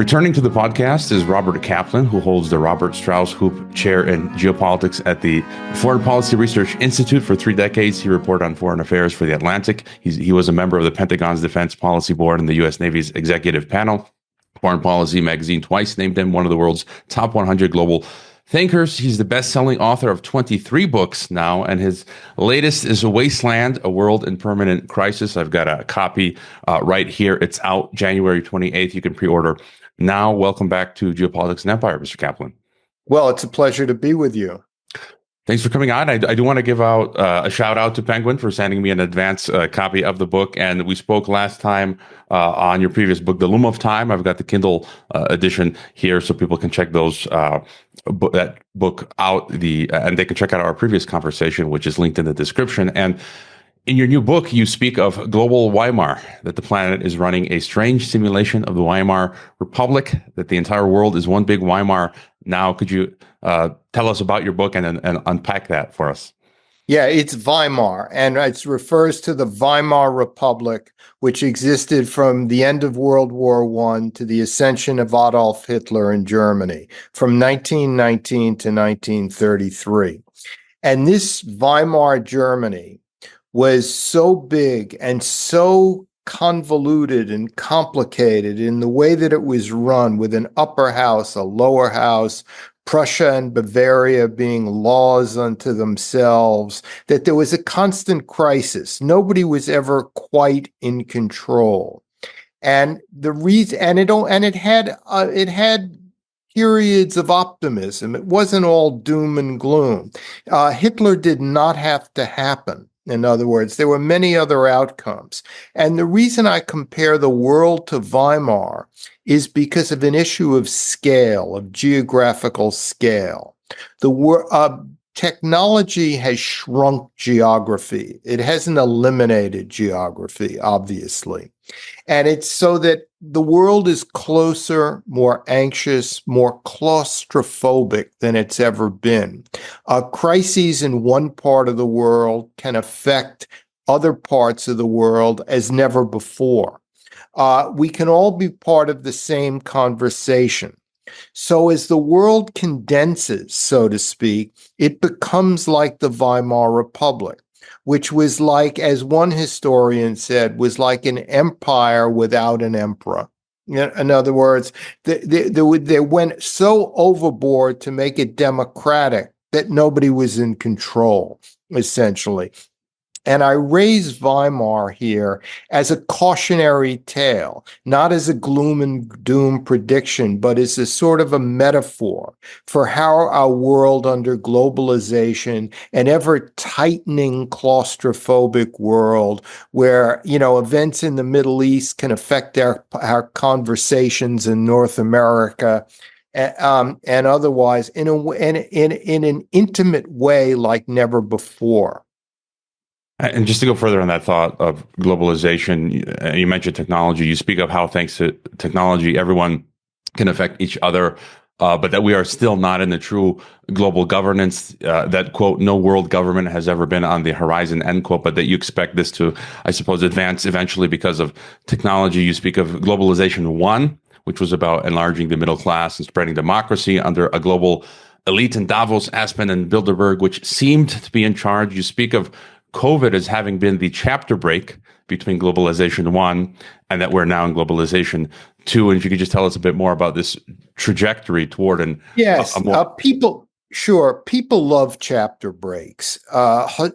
Returning to the podcast is Robert Kaplan, who holds the Robert Strausz-Hupé Chair in Geopolitics at the Foreign Policy Research Institute. For 3 decades, he reported on foreign affairs for The Atlantic. He was a member of the Pentagon's Defense Policy Board and the U.S. Navy's executive panel. Foreign Policy magazine twice named him one of the world's top 100 global thinkers. He's the best-selling author of 23 books now, and his latest is A Wasteland, A World in Permanent Crisis. I've got a copy right here. It's out January 28th. You can pre-order now. Welcome back to Geopolitics and Empire, Mr. Kaplan. Well, it's a pleasure to be with you. Thanks for coming on. I do want to give out a shout out to Penguin for sending me an advance copy of the book. And we spoke last time on your previous book, The Loom of Time. I've got the Kindle edition here, so people can check that book out. And they can check out our previous conversation, which is linked in the description. And in your new book, you speak of Global Weimar, that the planet is running a strange simulation of the Weimar Republic, that the entire world is one big Weimar now. Could you tell us about your book and unpack that for us? Yeah, it's Weimar, and it refers to the Weimar Republic, which existed from the end of World War I to the ascension of Adolf Hitler in Germany from 1919 to 1933. And this Weimar Germany was so big and so convoluted and complicated in the way that it was run, with an upper house, a lower house, Prussia and Bavaria being laws unto themselves, that there was a constant crisis. Nobody was ever quite in control. And the reason, it had periods of optimism. It wasn't all doom and gloom. Hitler did not have to happen. In other words, there were many other outcomes. And the reason I compare the world to Weimar is because of an issue of scale, of geographical scale. Technology has shrunk geography. It hasn't eliminated geography, obviously. And it's so that the world is closer, more anxious, more claustrophobic than it's ever been. Crises in one part of the world can affect other parts of the world as never before. We can all be part of the same conversation. So as the world condenses, so to speak, it becomes like the Weimar Republic, which was like, as one historian said, was like an empire without an emperor. In other words, they went so overboard to make it democratic that nobody was in control, essentially. And I raise Weimar here as a cautionary tale, not as a gloom and doom prediction, but as a sort of a metaphor for how our world under globalization, an ever-tightening claustrophobic world where, events in the Middle East can affect our conversations in North America, and otherwise in an intimate way like never before. And just to go further on that thought of globalization, you mentioned technology. You speak of how, thanks to technology, everyone can affect each other, but that we are still not in the true global governance, that, quote, no world government has ever been on the horizon, end quote, but that you expect this to, I suppose, advance eventually because of technology. You speak of Globalization 1, which was about enlarging the middle class and spreading democracy under a global elite in Davos, Aspen, and Bilderberg, which seemed to be in charge. You speak of COVID as having been the chapter break between Globalization 1 and that we're now in Globalization 2. And if you could just tell us a bit more about this trajectory toward people love chapter breaks.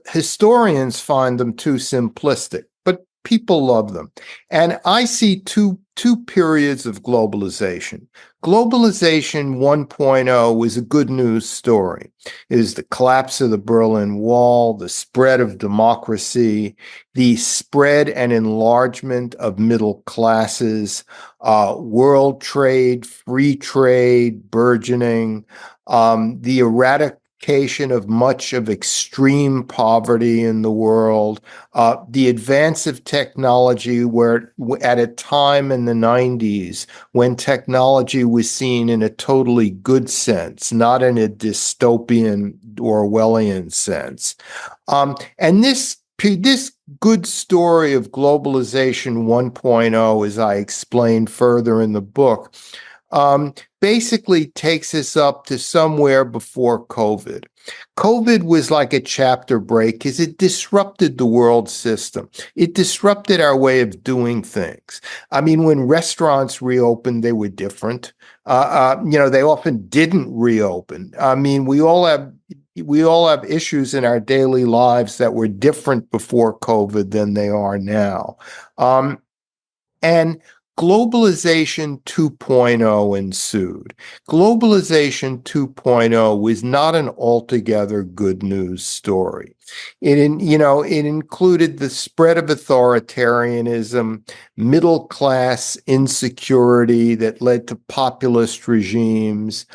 Historians find them too simplistic, but people love them. And I see two periods of globalization. Globalization 1.0 was a good news story. It is the collapse of the Berlin Wall, the spread of democracy, the spread and enlargement of middle classes, world trade, free trade, burgeoning, the eradication of much of extreme poverty in the world, the advance of technology, where at a time in the 90s when technology was seen in a totally good sense, not in a dystopian Orwellian sense. And this good story of Globalization 1.0, as I explained further in the book, basically takes us up to somewhere before COVID. COVID was like a chapter break because it disrupted the world system. It disrupted our way of doing things. I mean, when restaurants reopened, they were different. They often didn't reopen. I mean, we all have issues in our daily lives that were different before COVID than they are now. And Globalization 2.0 ensued. Globalization 2.0 was not an altogether good news story. It included the spread of authoritarianism, middle class insecurity that led to populist regimes,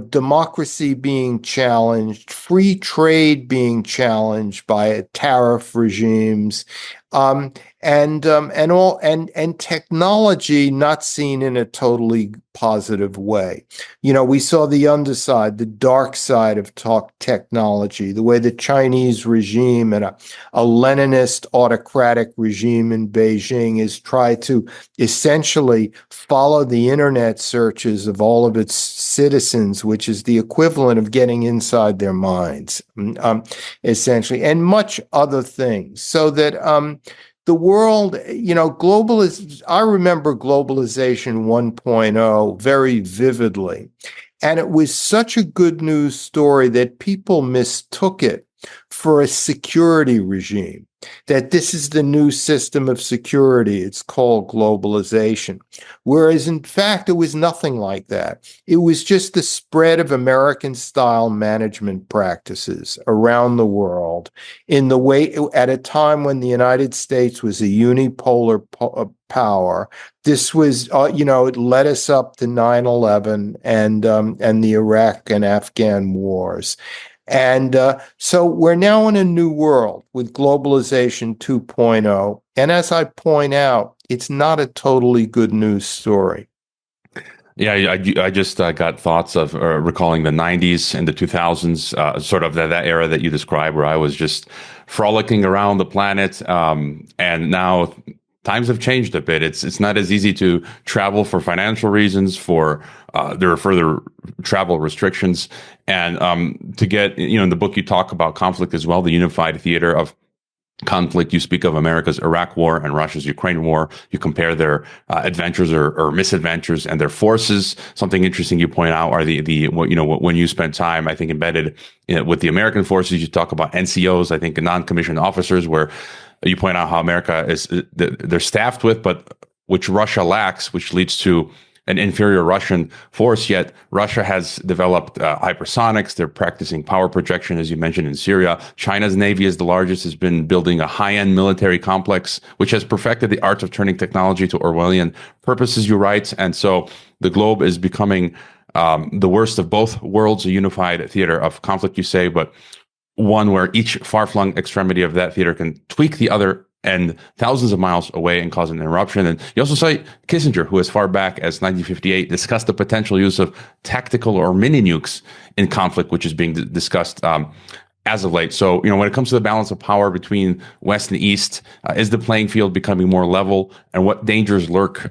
democracy being challenged, free trade being challenged by tariff regimes, and technology not seen in a totally positive way. We saw the underside, the dark side of technology, the way the Chinese regime and a Leninist autocratic regime in Beijing has tried to essentially follow the internet searches of all of its citizens, which is the equivalent of getting inside their minds, essentially, and much other things. So that the world, I remember Globalization 1.0 very vividly. And it was such a good news story that people mistook it for a security regime, that this is the new system of security. It's called globalization. Whereas, in fact, it was nothing like that. It was just the spread of American-style management practices around the world in the way, at a time when the United States was a unipolar power. This was, it led us up to 9/11 and the Iraq and Afghan wars. And so we're now in a new world with Globalization 2.0. And as I point out, it's not a totally good news story. Yeah, I just got thoughts of recalling the 90s and the 2000s, sort of that era that you described, where I was just frolicking around the planet. And now times have changed a bit. It's not as easy to travel for financial reasons. There are further travel restrictions, and to get, in the book you talk about conflict as well, the unified theater of conflict. You speak of America's Iraq War and Russia's Ukraine War. You compare their adventures or misadventures and their forces. Something interesting you point out are when you spend time, I think, embedded with the American forces. You talk about NCOs, I think, non-commissioned officers, where you point out how America they're staffed with, but which Russia lacks, which leads to an inferior Russian force. Yet Russia has developed hypersonics. They're practicing power projection, as you mentioned, in Syria. China's navy is the largest, has been building a high-end military complex, which has perfected the art of turning technology to Orwellian purposes, you write. And so the globe is becoming the worst of both worlds, a unified theater of conflict, you say, but one where each far-flung extremity of that theater can tweak the other and thousands of miles away and cause an interruption. And you also cite Kissinger, who as far back as 1958 discussed the potential use of tactical or mini nukes in conflict, which is being discussed as of late. So, when it comes to the balance of power between West and East, is the playing field becoming more level? And what dangers lurk?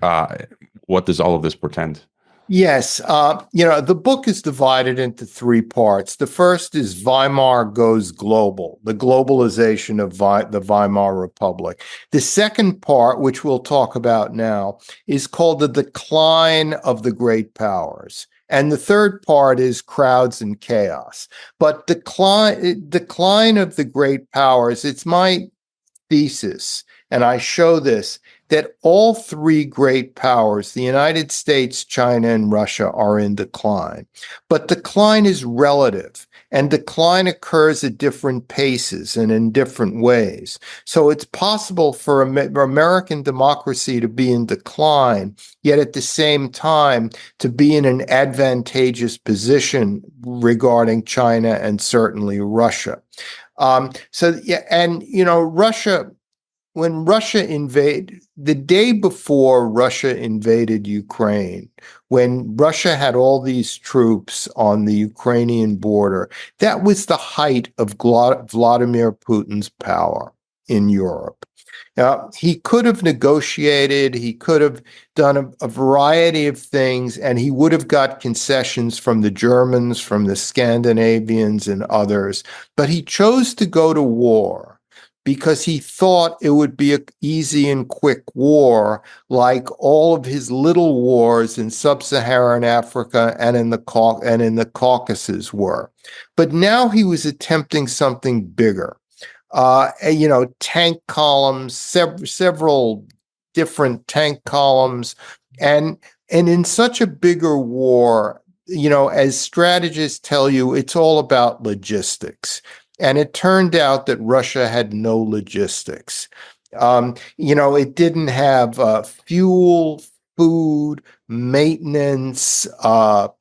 What does all of this portend? Yes. The book is divided into three parts. The first is Weimar Goes Global, the globalization of the Weimar Republic. The second part, which we'll talk about now, is called The Decline of the Great Powers. And the third part is Crowds and Chaos. But decline of the great powers, it's my thesis, and I show this, that all three great powers, the United States, China, and Russia, are in decline. But decline is relative, and decline occurs at different paces and in different ways. So it's possible for American democracy to be in decline, yet at the same time to be in an advantageous position regarding China and certainly Russia. Russia, when Russia invaded, the day before Russia invaded Ukraine, when Russia had all these troops on the Ukrainian border, that was the height of Vladimir Putin's power in Europe. He could have negotiated, he could have done a variety of things, and he would have got concessions from the Germans, from the Scandinavians, and others. But he chose to go to war because he thought it would be an easy and quick war, like all of his little wars in sub-Saharan Africa and in the Caucasus were. But now he was attempting something bigger. Tank columns, several different tank columns, and in such a bigger war, as strategists tell you, it's all about logistics. And it turned out that Russia had no logistics. It didn't have fuel, food, maintenance, porta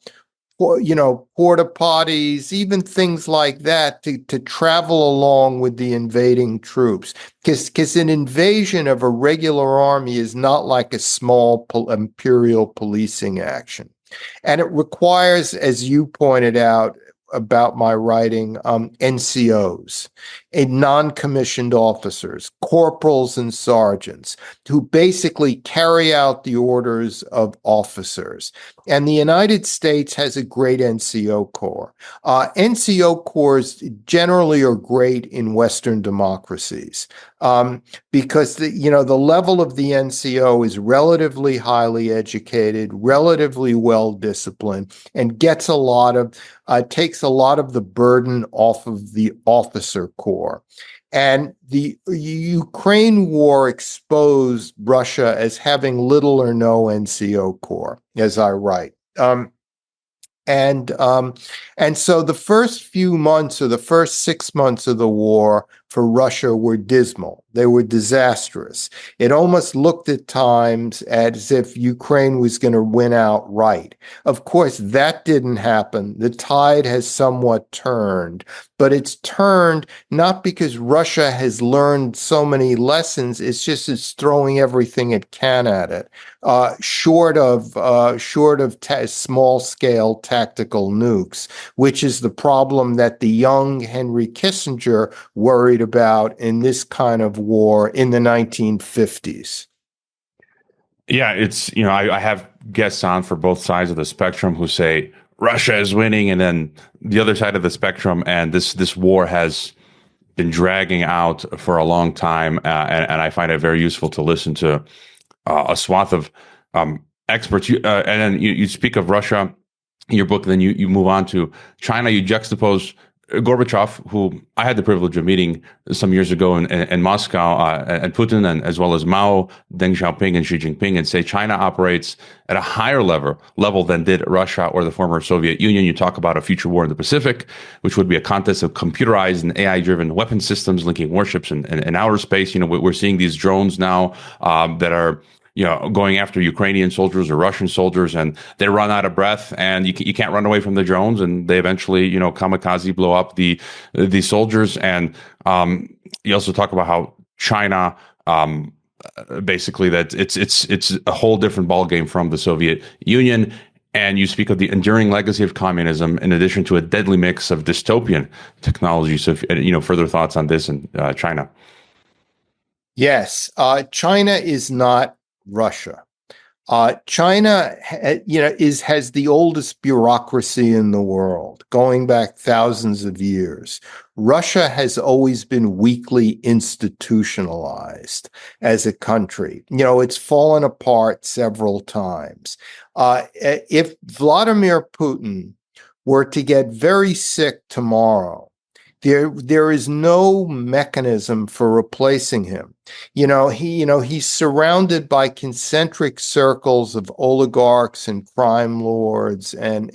potties, even things like that to travel along with the invading troops. Because an invasion of a regular army is not like a small imperial policing action. And it requires, as you pointed out about my writing, NCOs, non-commissioned officers, corporals and sergeants, who basically carry out the orders of officers. And the United States has a great NCO corps. NCO corps generally are great in Western democracies because the level of the NCO is relatively highly educated, relatively well disciplined, and takes a lot of the burden off of the officer corps. And the Ukraine war exposed Russia as having little or no NCO corps, as I write. And so the first few months or the first 6 months of the war for Russia were dismal. They were disastrous. It almost looked at times as if Ukraine was going to win outright. Of course, that didn't happen. The tide has somewhat turned, but it's turned not because Russia has learned so many lessons. It's just it's throwing everything it can at it, short of small-scale tactical nukes, which is the problem that the young Henry Kissinger worried about in this kind of war in the 1950s. Yeah, it's, I have guests on for both sides of the spectrum who say Russia is winning, and then the other side of the spectrum, and this war has been dragging out for a long time, and I find it very useful to listen to a swath of experts. And then you speak of Russia in your book, and then you move on to China. You juxtapose Gorbachev, who I had the privilege of meeting some years ago in Moscow, and Putin, and as well as Mao, Deng Xiaoping, and Xi Jinping, and say China operates at a higher level than did Russia or the former Soviet Union. You talk about a future war in the Pacific, which would be a contest of computerized and AI-driven weapon systems linking warships in outer space. We're seeing these drones now that are going after Ukrainian soldiers or Russian soldiers, and they run out of breath, and you can't run away from the drones, and they eventually, kamikaze blow up the soldiers. And you also talk about how China, basically, that it's a whole different ballgame from the Soviet Union. And you speak of the enduring legacy of communism, in addition to a deadly mix of dystopian technology. So, further thoughts on this in China? Yes, China is not Russia. China, has the oldest bureaucracy in the world, going back thousands of years. Russia has always been weakly institutionalized as a country. It's fallen apart several times. If Vladimir Putin were to get very sick tomorrow, there is no mechanism for replacing him. He's surrounded by concentric circles of oligarchs and crime lords and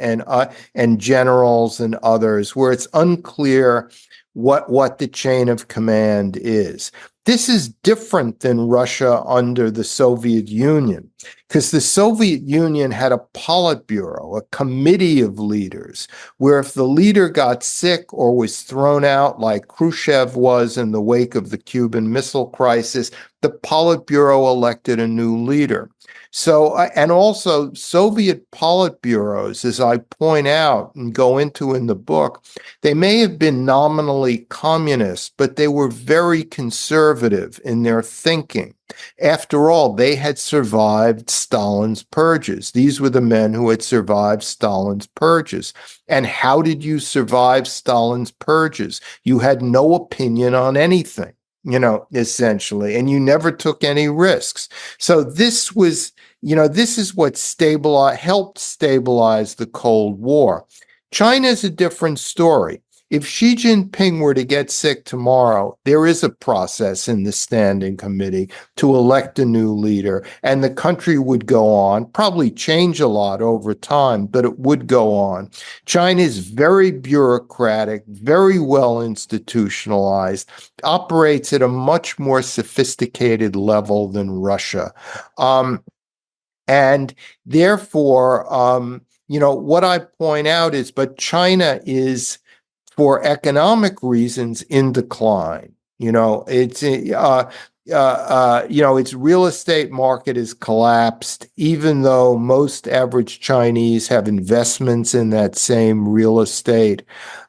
generals and others, where it's unclear what the chain of command is. This is different than Russia under the Soviet Union, because the Soviet Union had a Politburo, a committee of leaders, where if the leader got sick or was thrown out, like Khrushchev was in the wake of the Cuban Missile Crisis, the Politburo elected a new leader. So, and also Soviet Politburos, as I point out and go into in the book, they may have been nominally communist, but they were very conservative conservative in their thinking. After all, they had survived Stalin's purges. These were the men who had survived Stalin's purges. And how did you survive Stalin's purges? You had no opinion on anything, essentially, and you never took any risks. So this was, this is what helped stabilize the Cold War. China's a different story. If Xi Jinping were to get sick tomorrow, there is a process in the Standing Committee to elect a new leader, and the country would go on, probably change a lot over time, but it would go on. China is very bureaucratic, very well institutionalized, operates at a much more sophisticated level than Russia. And therefore, what I point out is, but China is, for economic reasons, in decline. Its real estate market has collapsed, even though most average Chinese have investments in that same real estate.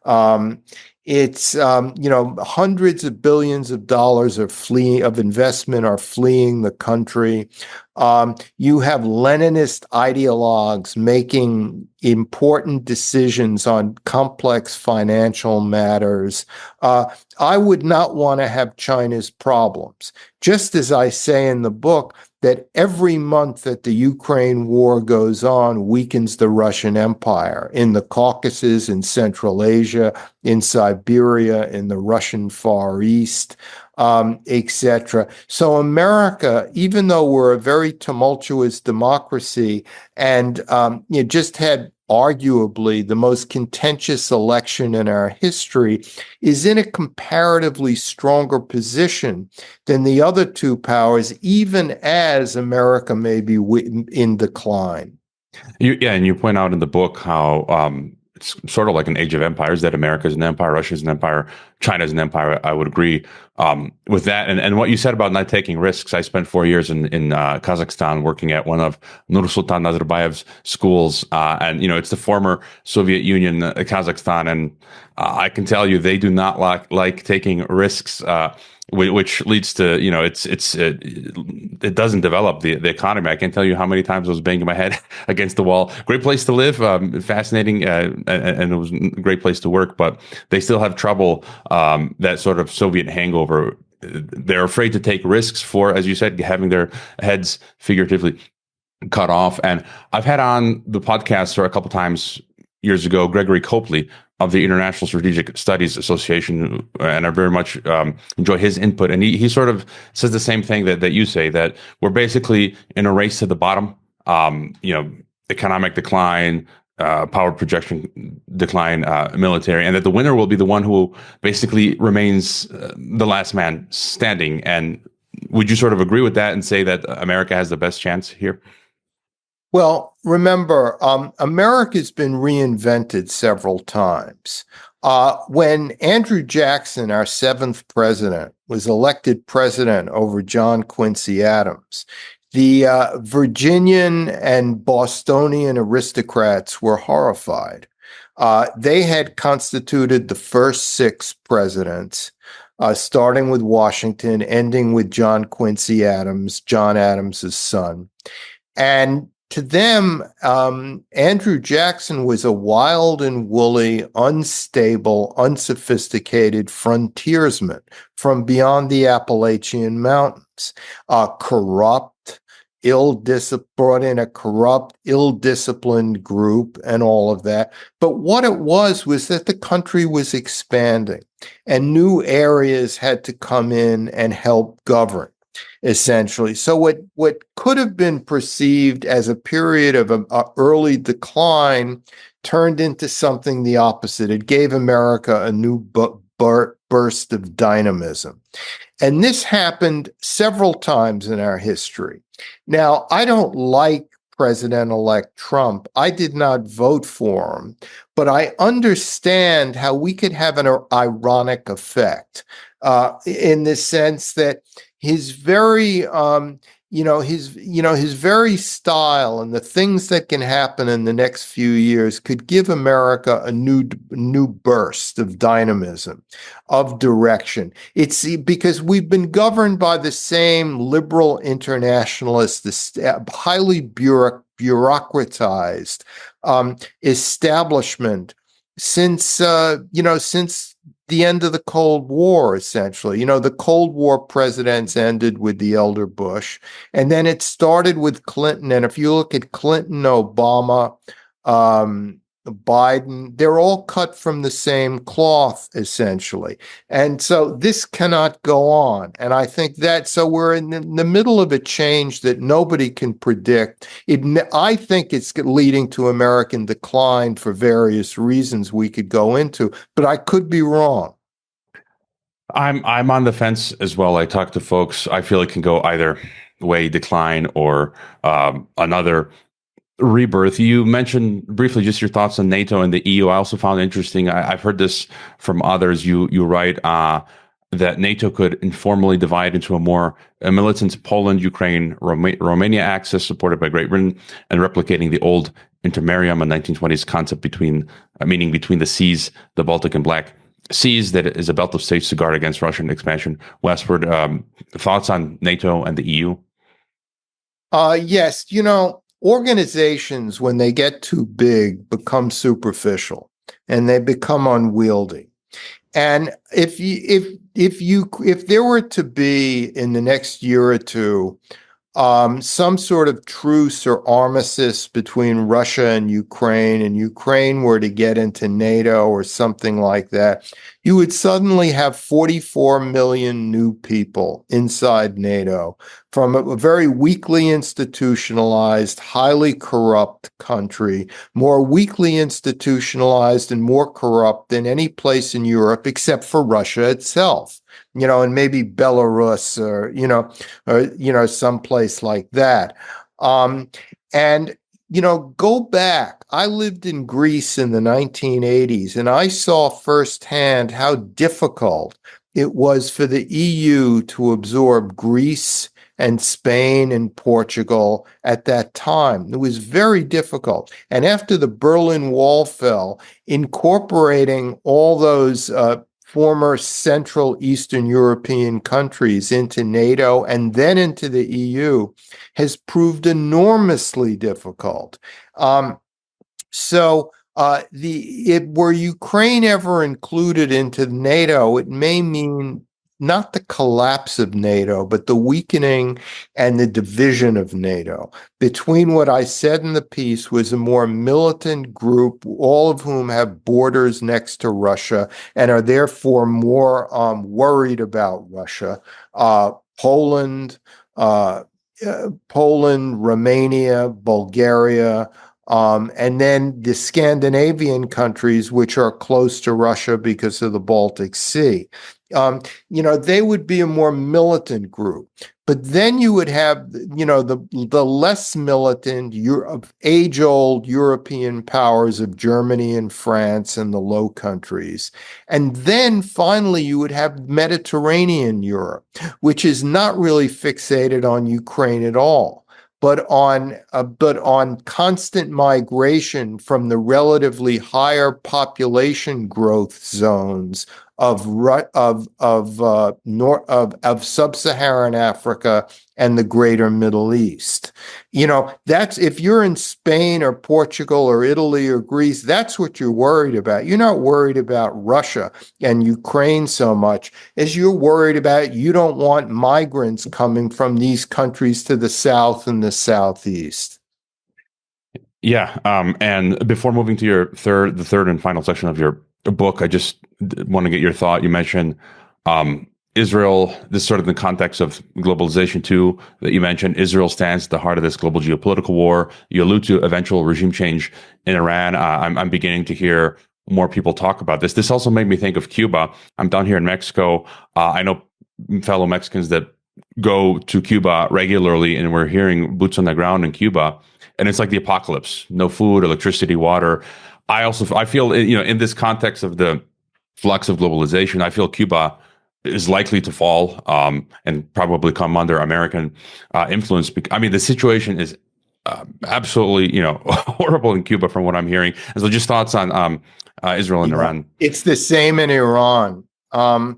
Hundreds of billions of dollars of investment are fleeing the country. You have Leninist ideologues making important decisions on complex financial matters. I would not want to have China's problems. Just as I say in the book, that every month that the Ukraine war goes on weakens the Russian Empire in the Caucasus, in Central Asia, in Siberia, in the Russian Far East, etc. So America, even though we're a very tumultuous democracy and just had arguably the most contentious election in our history, is in a comparatively stronger position than the other two powers, even as America may be in decline. And you point out in the book how it's sort of like an age of empires, that America is an empire, Russia is an empire, China is an empire. I would agree with that. And what you said about not taking risks. I spent 4 years in Kazakhstan working at one of Nursultan Nazarbayev's schools. And, it's the former Soviet Union, Kazakhstan. And I can tell you they do not like taking risks, which leads to, it doesn't develop the economy. I can't tell you how many times I was banging my head against the wall. Great place to live, fascinating, and it was a great place to work, but they still have trouble, that sort of Soviet hangover. They're afraid to take risks for, as you said, having their heads figuratively cut off. And I've had on the podcast for a couple times years ago, Gregory Copley of the International Strategic Studies Association, and I very much enjoy his input. And he sort of says the same thing that you say, that we're basically in a race to the bottom. Economic decline, power projection decline, military, and that the winner will be the one who basically remains the last man standing. And would you sort of agree with that and say that America has the best chance here? Well, remember, America's been reinvented several times. When Andrew Jackson, our 7th president, was elected president over John Quincy Adams, the Virginian and Bostonian aristocrats were horrified. They had constituted the first 6 presidents, starting with Washington, ending with John Quincy Adams, John Adams's son. And to them, Andrew Jackson was a wild and woolly, unstable, unsophisticated frontiersman from beyond the Appalachian Mountains, corrupt, brought in a corrupt, ill-disciplined group and all of that. But what it was that the country was expanding and new areas had to come in and help govern, essentially. So what could have been perceived as a period of early decline turned into something the opposite. It gave America a new burst of dynamism. And this happened several times in our history. Now, I don't like President-elect Trump. I did not vote for him, but I understand how we could have an ironic effect in the sense that his very his very style and the things that can happen in the next few years could give America a new burst of dynamism, of direction. It's because we've been governed by the same liberal internationalist, highly bureaucratized establishment since the end of the Cold War, essentially. The Cold War presidents ended with the elder Bush, and then it started with Clinton. And if you look at Clinton, Obama, Biden, they're all cut from the same cloth, essentially. And so this cannot go on. And I think so we're in the middle of a change that nobody can predict. I think it's leading to American decline for various reasons we could go into, but I could be wrong. I'm on the fence as well. I talk to folks. I feel it can go either way, decline or another rebirth. You mentioned briefly just your thoughts on NATO and the EU. I also found it interesting. I've heard this from others. You write that NATO could informally divide into a militant Poland, Ukraine, Romania axis supported by Great Britain, and replicating the old intermarium, a 1920s concept meaning between the seas, the Baltic and Black Seas, that is a belt of states to guard against Russian expansion westward. Thoughts on NATO and the EU? Yes, organizations, when they get too big, become superficial and they become unwieldy. And if there were to be in the next year or two some sort of truce or armistice between Russia and Ukraine were to get into NATO or something like that, you would suddenly have 44 million new people inside NATO from a very weakly institutionalized, highly corrupt country, more weakly institutionalized and more corrupt than any place in Europe except for Russia itself. And maybe Belarus or someplace like that. And go back. I lived in Greece in the 1980s, and I saw firsthand how difficult it was for the EU to absorb Greece and Spain and Portugal at that time. It was very difficult. And after the Berlin Wall fell, incorporating all those former Central Eastern European countries into NATO and then into the EU has proved enormously difficult. Were Ukraine ever included into NATO, it may mean not the collapse of NATO, but the weakening and the division of NATO. Between what I said in the piece was a more militant group, all of whom have borders next to Russia and are therefore more worried about Russia. Poland, Romania, Bulgaria, and then the Scandinavian countries, which are close to Russia because of the Baltic Sea. They would be a more militant group. But then you would have, the less militant, age-old European powers of Germany and France and the Low Countries. And then finally you would have Mediterranean Europe, which is not really fixated on Ukraine at all, but on constant migration from the relatively higher population growth zones of sub-Saharan Africa and the greater Middle East. That's if you're in Spain or Portugal or Italy or Greece, that's what you're worried about. You're not worried about Russia and Ukraine so much as you're worried about you don't want migrants coming from these countries to the south and the southeast. Yeah. And before moving to the third and final section of your book, I just want to get your thought. You mentioned Israel, this sort of in the context of globalization too, that you mentioned. Israel stands at the heart of this global geopolitical war. You allude to eventual regime change in Iran. I'm beginning to hear more people talk about this. This also made me think of Cuba. I'm down here in Mexico. I know fellow Mexicans that go to Cuba regularly, and we're hearing boots on the ground in Cuba, and it's like the apocalypse. No food, electricity, water. I feel, in this context of the flux of globalization, I feel Cuba is likely to fall and probably come under American influence. I mean, the situation is absolutely, horrible in Cuba from what I'm hearing. And so just thoughts on Israel and Iran. It's the same in Iran. Iran,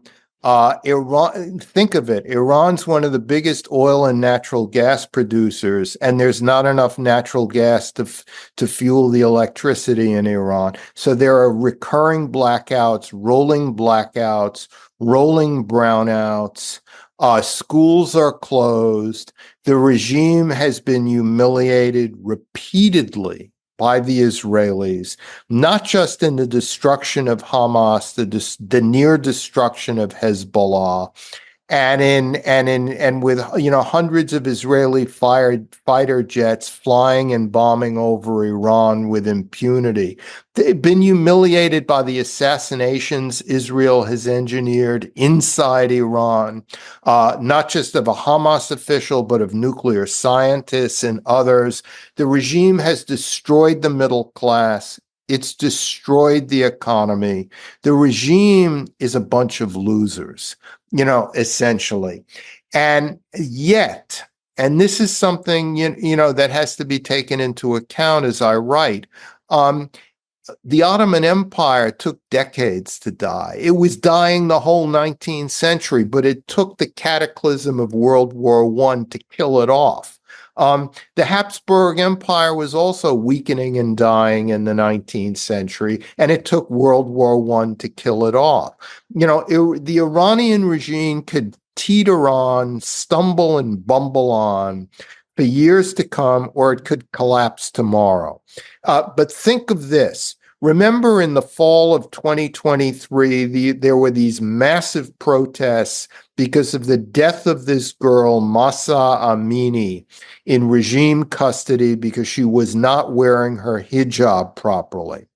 think of it. Iran's one of the biggest oil and natural gas producers, and there's not enough natural gas to fuel the electricity in Iran. So there are recurring blackouts, rolling brownouts. Schools are closed. The regime has been humiliated repeatedly by the Israelis, not just in the destruction of Hamas, the near destruction of Hezbollah, and with hundreds of Israeli fighter jets flying and bombing over Iran with impunity. They've been humiliated by the assassinations Israel has engineered inside Iran, not just of a Hamas official, but of nuclear scientists and others. The regime has destroyed the middle class. It's destroyed the economy. The regime is a bunch of losers, essentially. And yet, and this is something, that has to be taken into account as I write, the Ottoman Empire took decades to die. It was dying the whole 19th century, but it took the cataclysm of World War I to kill it off. The Habsburg Empire was also weakening and dying in the 19th century, and it took World War I to kill it off. The Iranian regime could teeter on, stumble and bumble on for years to come, or it could collapse tomorrow. But think of this. Remember in the fall of 2023, there were these massive protests because of the death of this girl, Mahsa Amini, in regime custody because she was not wearing her hijab properly.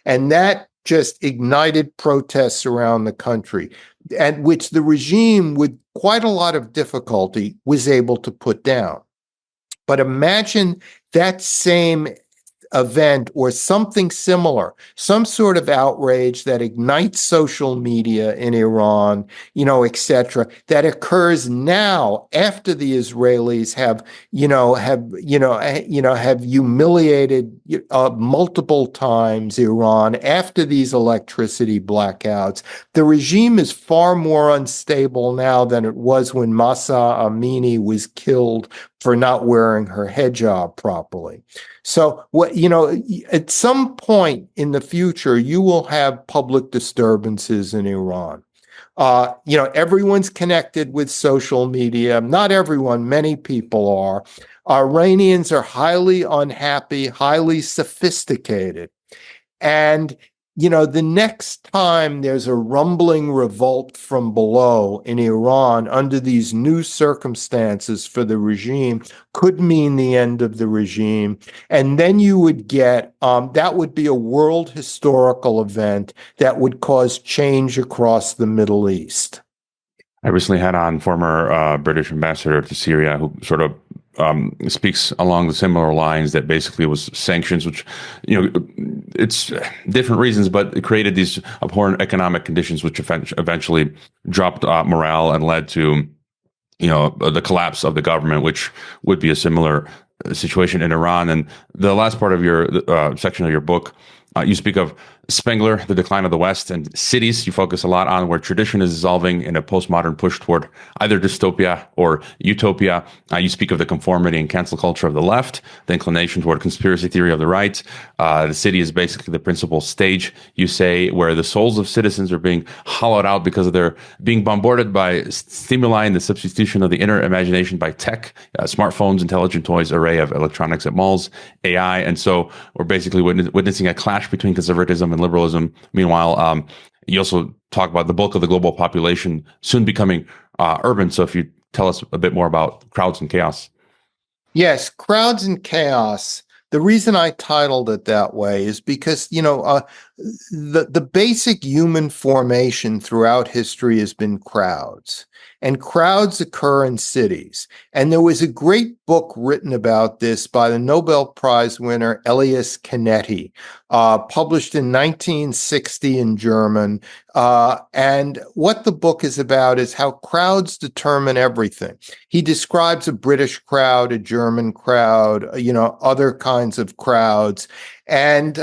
And that just ignited protests around the country, and which the regime, with quite a lot of difficulty, was able to put down. But imagine that same event or something similar, some sort of outrage that ignites social media in Iran, etc., that occurs now after the Israelis have humiliated multiple times Iran after these electricity blackouts. The regime is far more unstable now than it was when Mahsa Amini was killed for not wearing her hijab properly. So at some point in the future, you will have public disturbances in Iran. Everyone's connected with social media. Not everyone, many people are. Iranians are highly unhappy, highly sophisticated. And the next time there's a rumbling revolt from below in Iran under these new circumstances for the regime could mean the end of the regime. And then you would get, that would be a world historical event that would cause change across the Middle East. I recently had on former British ambassador to Syria who sort of speaks along the similar lines, that basically was sanctions, which, it's different reasons, but it created these abhorrent economic conditions, which eventually dropped morale and led to, the collapse of the government, which would be a similar situation in Iran. And the last part of your section of your book, you speak of Spengler, the decline of the West, and cities. You focus a lot on where tradition is dissolving in a postmodern push toward either dystopia or utopia. You speak of the conformity and cancel culture of the left, the inclination toward conspiracy theory of the right. The city is basically the principal stage, you say, where the souls of citizens are being hollowed out because of their being bombarded by stimuli and the substitution of the inner imagination by tech, smartphones, intelligent toys, array of electronics at malls, AI. And so we're basically witnessing a clash between conservatism and liberalism. Meanwhile, you also talk about the bulk of the global population soon becoming urban. So if you tell us a bit more about crowds and chaos. Yes, crowds and chaos. The reason I titled it that way is because, The basic human formation throughout history has been crowds, and crowds occur in cities. And there was a great book written about this by the Nobel Prize winner Elias Canetti, published in 1960 in German. And what the book is about is how crowds determine everything. He describes a British crowd, a German crowd, other kinds of crowds. And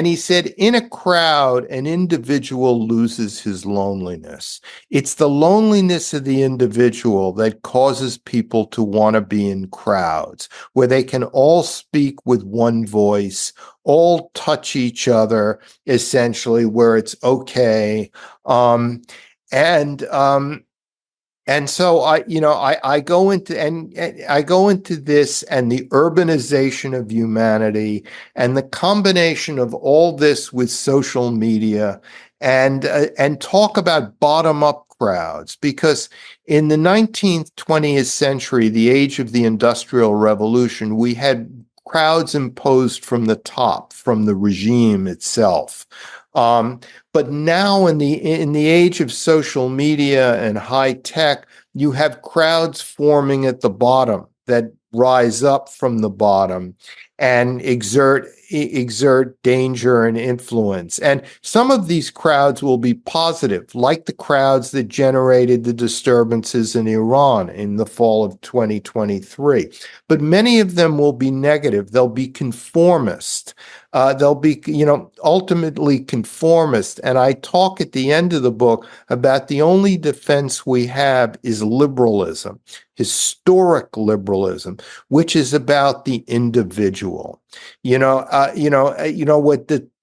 he said, in a crowd, an individual loses his loneliness. It's the loneliness of the individual that causes people to want to be in crowds, where they can all speak with one voice, all touch each other, essentially, where it's okay. And so I go into this and the urbanization of humanity and the combination of all this with social media and talk about bottom-up crowds, because in the 19th, 20th century, the age of the Industrial Revolution, we had crowds imposed from the top, from the regime itself. But now in the age of social media and high tech, you have crowds forming at the bottom that rise up from the bottom and exert danger and influence. And some of these crowds will be positive, like the crowds that generated the disturbances in Iran in the fall of 2023. But many of them will be negative. They'll be conformist. They'll be, ultimately conformist. And I talk at the end of the book about the only defense we have is liberalism, historic liberalism, which is about the individual.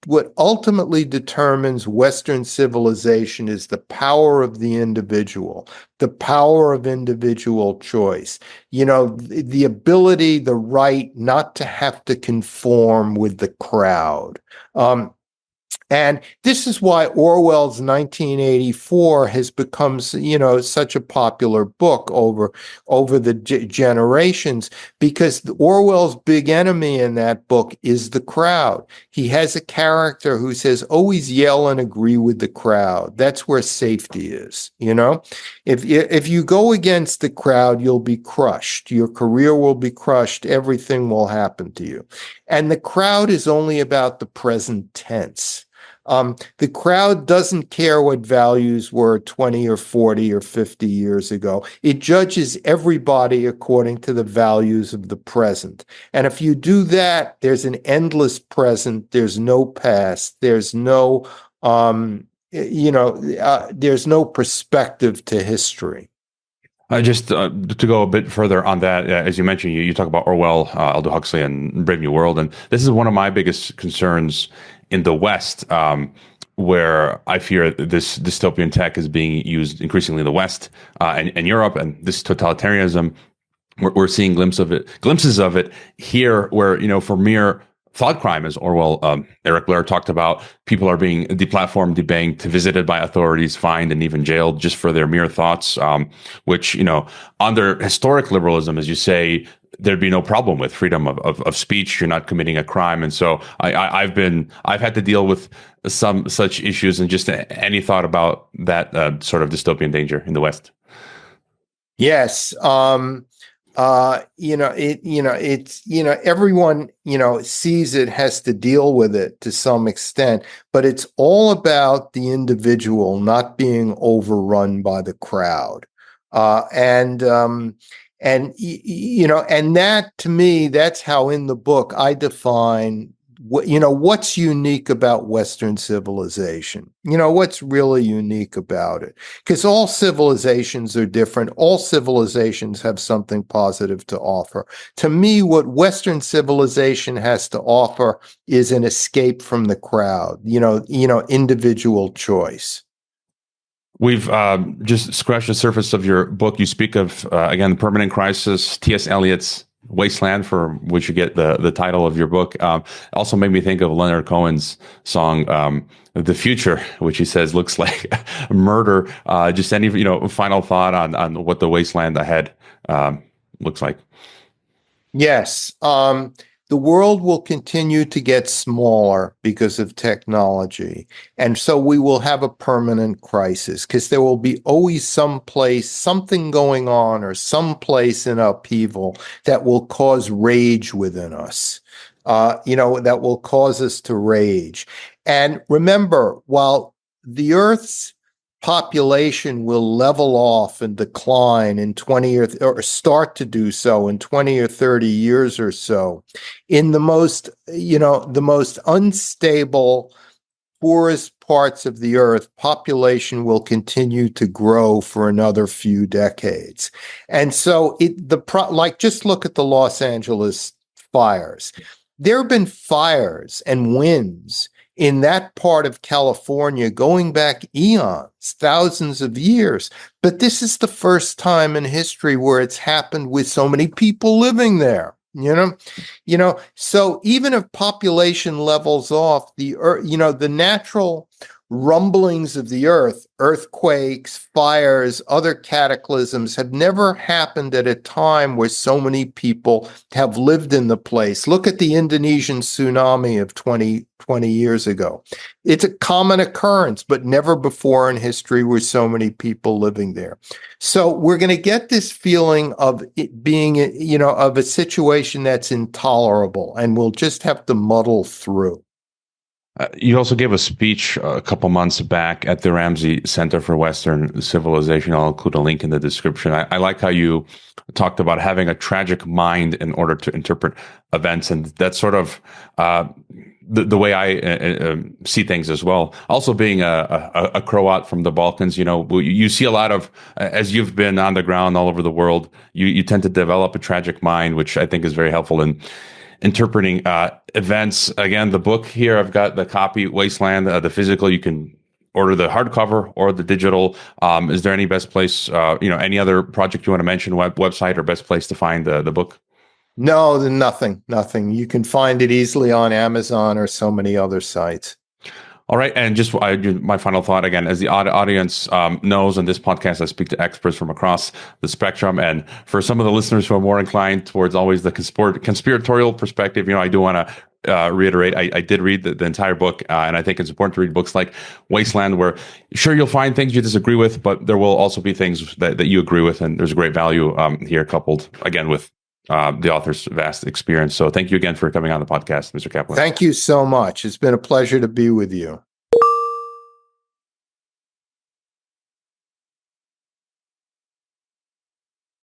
What ultimately determines Western civilization is the power of the individual, the power of individual choice, the ability, the right not to have to conform with the crowd. And this is why Orwell's 1984 has become, such a popular book over the generations, because Orwell's big enemy in that book is the crowd. He has a character who says, always yell and agree with the crowd. That's where safety is, If you go against the crowd, you'll be crushed. Your career will be crushed. Everything will happen to you. And the crowd is only about the present tense. The crowd doesn't care what values were 20 or 40 or 50 years ago. It judges everybody according to the values of the present. And if you do that, there's an endless present. There's no past. There's no, there's no perspective to history. Just to go a bit further on that, as you mentioned, you talk about Orwell, Aldous Huxley, and Brave New World, and this is one of my biggest concerns in the West, where I fear this dystopian tech is being used increasingly in the West and Europe, and this totalitarianism. We're seeing glimpses of it here, where for mere thought crime, as Orwell, Eric Blair talked about, people are being deplatformed, debanked, visited by authorities, fined, and even jailed just for their mere thoughts, which, under historic liberalism, as you say, there'd be no problem with freedom of speech. You're not committing a crime. And so I've had to deal with some such issues, and just any thought about that sort of dystopian danger in the West. Yes. Everyone, sees it, has to deal with it to some extent, but it's all about the individual not being overrun by the crowd. And that, to me, that's how in the book I define what's unique about Western civilization. What's really unique about it, because all civilizations are different. All civilizations have something positive to offer. To me, what Western civilization has to offer is an escape from the crowd, individual choice. We've just scratched the surface of your book. You speak of, again, the permanent crisis, T.S. Eliot's Wasteland, for which you get the title of your book. Also made me think of Leonard Cohen's song, The Future, which he says looks like murder. Just any, final thought on what the wasteland ahead looks like? Yes. the world will continue to get smaller because of technology. And so we will have a permanent crisis because there will be always some place, something going on, or some place in upheaval that will cause rage within us, that will cause us to rage. And remember, while the Earth's population will level off and decline in 20 or start to do so in 20 or 30 years or so, in the most unstable, poorest parts of the earth, population will continue to grow for another few decades. And so just look at the Los Angeles fires. There have been fires and winds in that part of California going back eons, thousands of years. But this is the first time in history where it's happened with so many people living there. So even if population levels off, the natural rumblings of the earth, earthquakes, fires, other cataclysms have never happened at a time where so many people have lived in the place. Look at the Indonesian tsunami of 20 years ago. It's a common occurrence, but never before in history were so many people living there. So we're going to get this feeling of it being, of a situation that's intolerable, and we'll just have to muddle through. You also gave a speech a couple months back at the Ramsey Center for Western Civilization. I'll include a link in the description. I like how you talked about having a tragic mind in order to interpret events, and that's sort of the way I see things as well. Also, being a Croat from the Balkans, you see a lot of, as you've been on the ground all over the world, you tend to develop a tragic mind, which I think is very helpful in interpreting events. Again, the book here, I've got the copy, Wasteland, the physical. You can order the hardcover or the digital. Is there any best place, any other project you want to mention, website or best place to find the book? No, nothing. You can find it easily on Amazon or so many other sites. All right. And just my final thought again, as the audience knows, on this podcast, I speak to experts from across the spectrum. And for some of the listeners who are more inclined towards always the conspiratorial perspective, I do want to reiterate, I did read the entire book, and I think it's important to read books like Wasteland, where sure, you'll find things you disagree with, but there will also be things that you agree with. And there's a great value here coupled, again, with the author's vast experience. So thank you again for coming on the podcast, Mr. Kaplan. Thank you so much. It's been a pleasure to be with you.